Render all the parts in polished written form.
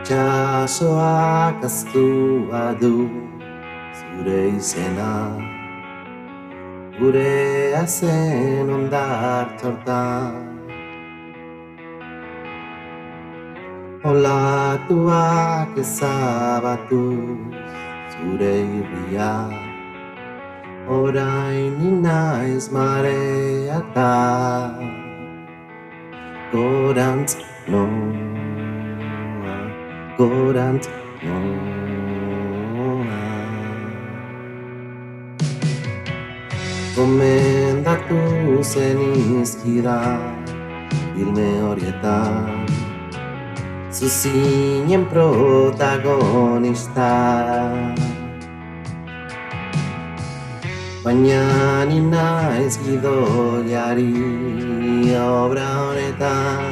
Itxasoak aztua du zure izena, gurea zen hondartzortan. Olatuak ezabatuz zure irria, orain naiz mareatan. Gorantz noa, gorantz noa. Gomendatu zenizkidan filme horietan, zu zinen protagonista. Baina ni naiz gidoiari obra honetan,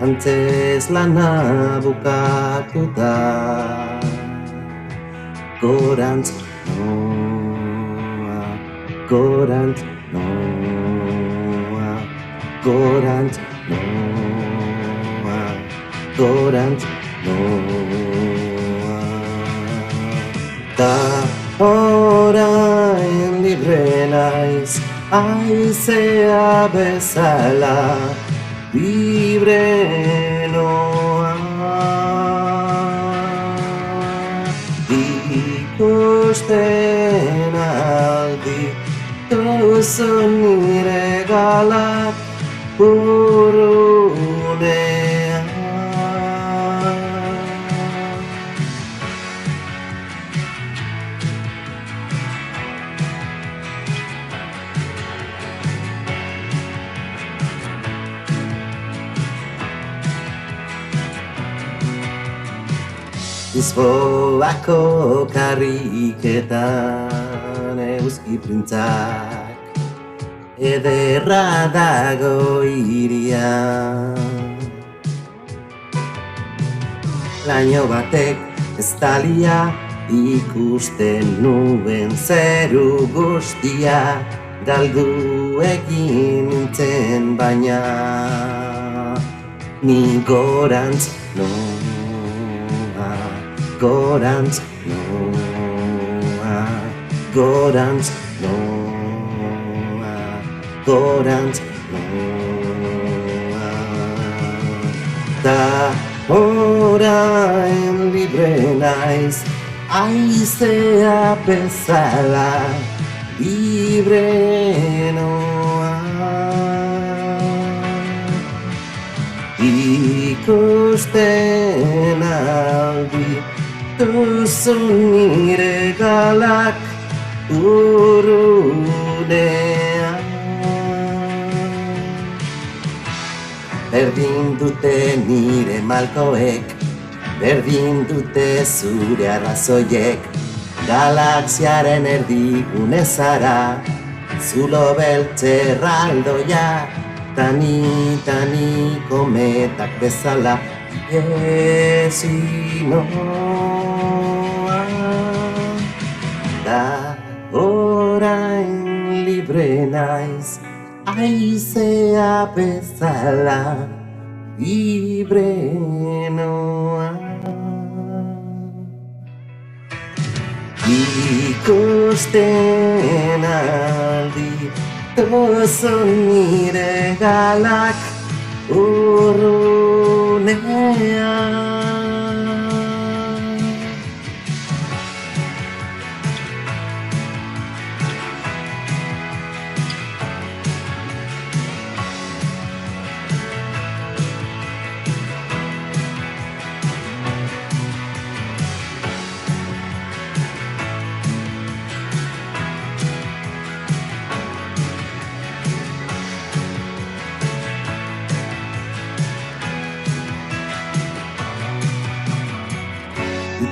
antzez lana bukatuta. Gorantz noa, gorantz noa, gorantz noa, gorantz noa. Ta orain libre naiz, haizea bezala, libre noa. Ikusten aldi duzu nire galak burunean. Lisboako karriketan euski printzak, ederra dago iria. Laino batek ez dalia ikusten nuen zeru guztia, galdu egin nintzen baina ni gorantz noa, gorantz noa, gorantz noa, gorantz noa. Ta orain libre naiz, haizea bezala, libre noa. Ikusten aldi duzu nire galak urunean. Berdin dute nire malkoek, berdin dute zure arrazoiek, galaxiaren erdigune zara, zulo beltzerraldoia, tani kometak bezala iesi noa. Da orain libre naiz, haizea bezala, libre noa. Ikusten aldi duzu nire galak urrunean.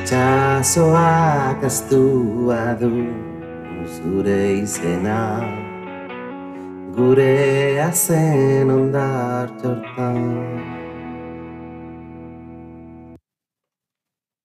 Itxasoak aztua du zure izena, gurea zen hondartzortan.